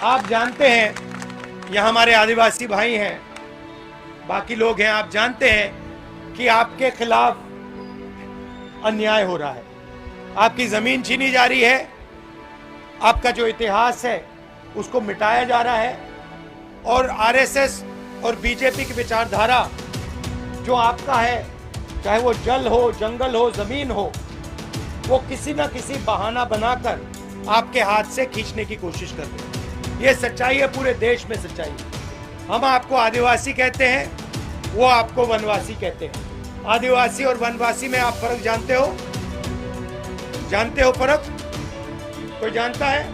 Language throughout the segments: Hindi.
आप जानते हैं, यह हमारे आदिवासी भाई हैं, बाकी लोग हैं, आप जानते हैं कि आपके खिलाफ अन्याय हो रहा है, आपकी जमीन छीनी जा रही है, आपका जो इतिहास है उसको मिटाया जा रहा है और आरएसएस और बीजेपी की विचारधारा जो आपका है, चाहे वो जल हो, जंगल हो, जमीन हो, वो किसी ना किसी बहाना बनाकर आपके हाथ से खींचने की कोशिश कर रहे हैं। ये सच्चाई है, पूरे देश में सच्चाई है। हम आपको आदिवासी कहते हैं, वो आपको वनवासी कहते हैं। आदिवासी और वनवासी में आप फर्क जानते हो? जानते हो फर्क? कोई जानता है?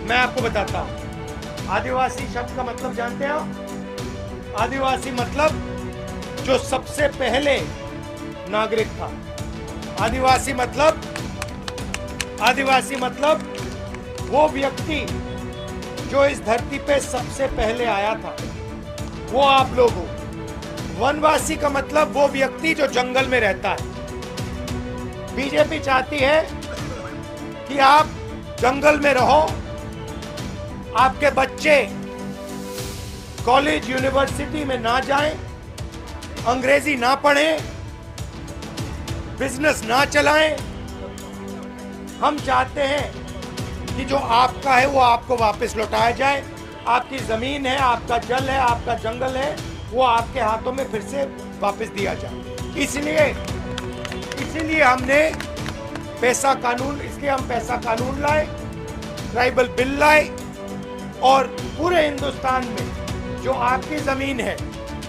मैं आपको बताता हूं। आदिवासी शब्द का मतलब जानते हो? आदिवासी मतलब जो सबसे पहले नागरिक था। आदिवासी मतलब वो व्यक्ति जो इस धरती पे सबसे पहले आया था, वो आप लोग हो। वनवासी का मतलब वो व्यक्ति जो जंगल में रहता है। बीजेपी चाहती है कि आप जंगल में रहो, आपके बच्चे कॉलेज यूनिवर्सिटी में ना जाएं, अंग्रेजी ना पढ़ें, बिजनेस ना चलाएं। हम चाहते हैं कि जो आपका है वो आपको वापस लौटाया जाए। आपकी जमीन है, आपका जल है, आपका जंगल है, वो आपके हाथों में फिर से वापस दिया जाए। इसलिए हमने हम पैसा कानून लाए, ट्राइबल बिल लाए और पूरे हिंदुस्तान में जो आपकी जमीन है,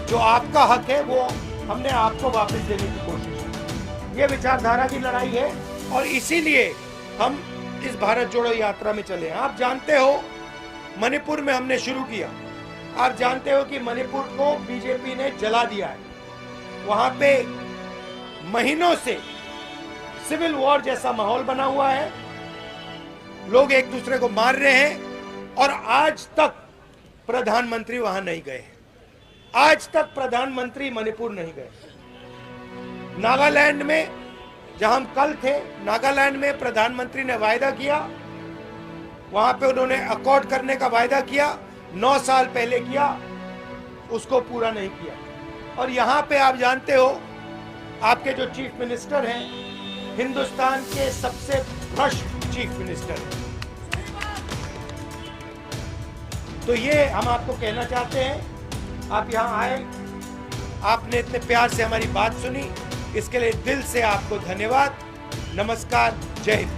जो आपका हक है, वो हमने आपको वापस देने की कोशिश की। ये विचारधारा की लड़ाई है और इसीलिए हम इस भारत जोड़ो यात्रा में चले हैं। आप जानते हो मणिपुर में हमने शुरू किया। आप जानते हो कि मणिपुर को बीजेपी ने जला दिया है। वहां पे महीनों से सिविल वॉर जैसा माहौल बना हुआ है, लोग एक दूसरे को मार रहे हैं और आज तक प्रधानमंत्री वहां नहीं गए। आज तक प्रधानमंत्री मणिपुर नहीं गए। नागालैंड में जहां हम कल थे, नागालैंड में प्रधानमंत्री ने वायदा किया, वहां पे उन्होंने अकॉर्ड करने का वायदा किया, 9 साल पहले किया, उसको पूरा नहीं किया। और यहां पे आप जानते हो, आपके जो चीफ मिनिस्टर हैं, हिंदुस्तान के सबसे भ्रष्ट चीफ मिनिस्टर हैं। तो ये हम आपको कहना चाहते हैं, आप यहां आए, आपने इतने प्यार से हमारी बात सुनी, इसके लिए दिल से आपको धन्यवाद। नमस्कार, जय हिंद।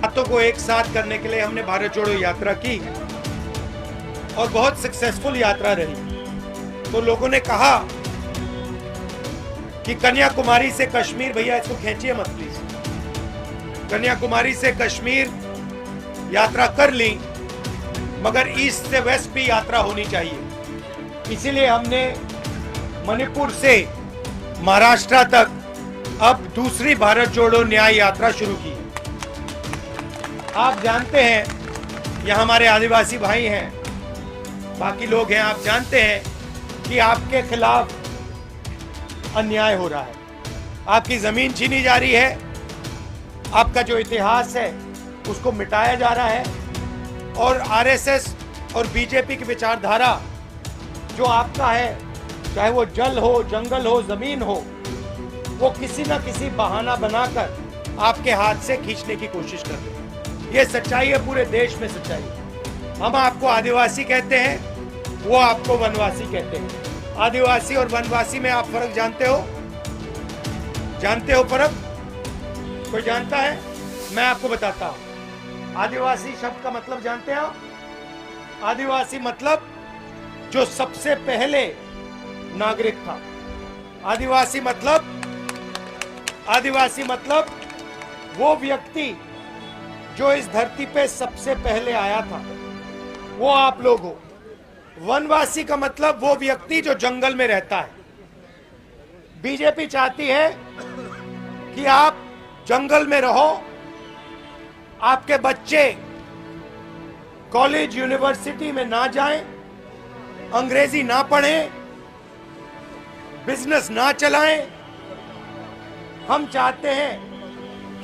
बातों को एक साथ करने के लिए हमने भारत जोड़ो यात्रा की और बहुत सक्सेसफुल यात्रा रही। तो लोगों ने कहा कि कन्याकुमारी से कश्मीर, भैया इसको खींचिए मत प्लीज, कन्याकुमारी से कश्मीर यात्रा कर ली, मगर ईस्ट से वेस्ट भी यात्रा होनी चाहिए। इसीलिए हमने मणिपुर से महाराष्ट्र तक अब दूसरी भारत जोड़ो न्याय यात्रा शुरू की। आप जानते हैं, यह हमारे आदिवासी भाई हैं, बाकी लोग हैं, आप जानते हैं कि आपके खिलाफ अन्याय हो रहा है, आपकी जमीन छीनी जा रही है, आपका जो इतिहास है उसको मिटाया जा रहा है और आरएसएस और बीजेपी की विचारधारा जो आपका है, चाहे वो जल हो, जंगल हो, जमीन हो, वो किसी ना किसी बहाना बनाकर आपके हाथ से खींचने की कोशिश कर रहे हैं। ये सच्चाई है, पूरे देश में सच्चाई है। हम आपको आदिवासी कहते हैं, वो आपको वनवासी कहते हैं। आदिवासी और वनवासी में आप फर्क जानते हो? जानते हो फर्क? कोई जानता है? मैं आपको बताता हूं। आदिवासी शब्द का मतलब जानते हो? आदिवासी मतलब जो सबसे पहले नागरिक था। आदिवासी मतलब वो व्यक्ति जो इस धरती पे सबसे पहले आया था, वो आप लोग हो। वनवासी का मतलब वो व्यक्ति जो जंगल में रहता है। बीजेपी चाहती है कि आप जंगल में रहो, आपके बच्चे कॉलेज यूनिवर्सिटी में ना जाएं, अंग्रेजी ना पढ़ें, बिजनेस ना चलाएं। हम चाहते हैं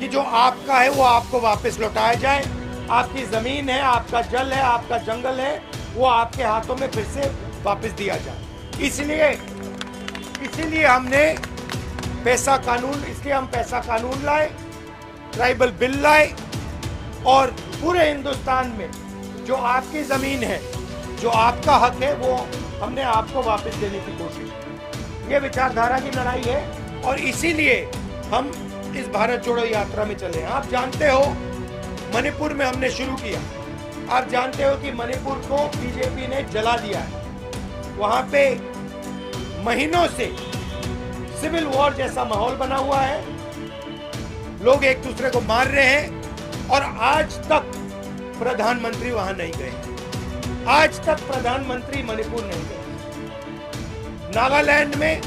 कि जो आपका है वो आपको वापस लौटाया जाए। आपकी ज़मीन है, आपका जल है, आपका जंगल है, वो आपके हाथों में फिर से वापस दिया जाए। इसीलिए हमने हम पैसा कानून लाए, ट्राइबल बिल लाए और पूरे हिंदुस्तान में जो आपकी ज़मीन है, जो आपका हक है, वो हमने आपको वापस देने की कोशिश की। ये विचारधारा की लड़ाई है और इसीलिए हम इस भारत जोड़ो यात्रा में चले हैं। आप जानते हो मणिपुर में हमने शुरू किया। आप जानते हो कि मणिपुर को बीजेपी ने जला दिया है। वहां पे महीनों से सिविल वॉर जैसा माहौल बना हुआ है, लोग एक दूसरे को मार रहे हैं और आज तक प्रधानमंत्री वहां नहीं गए। आज तक प्रधानमंत्री मणिपुर नहीं गए। नागालैंड में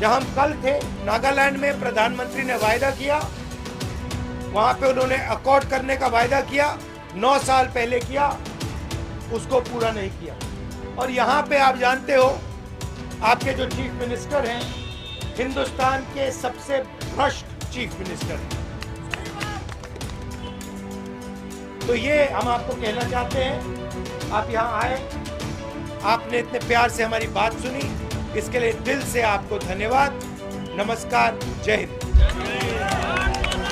जहां हम कल थे, नागालैंड में प्रधानमंत्री ने वायदा किया, वहां पे उन्होंने अकॉर्ड करने का वायदा किया, 9 साल पहले किया, उसको पूरा नहीं किया। और यहाँ पे आप जानते हो आपके जो चीफ मिनिस्टर हैं, हिंदुस्तान के सबसे भ्रष्ट चीफ मिनिस्टर हैं। तो ये हम आपको कहना चाहते हैं। आप यहाँ आए, आपने इतने प्यार से हमारी बात सुनी, इसके लिए दिल से आपको धन्यवाद। नमस्कार, जय हिंद।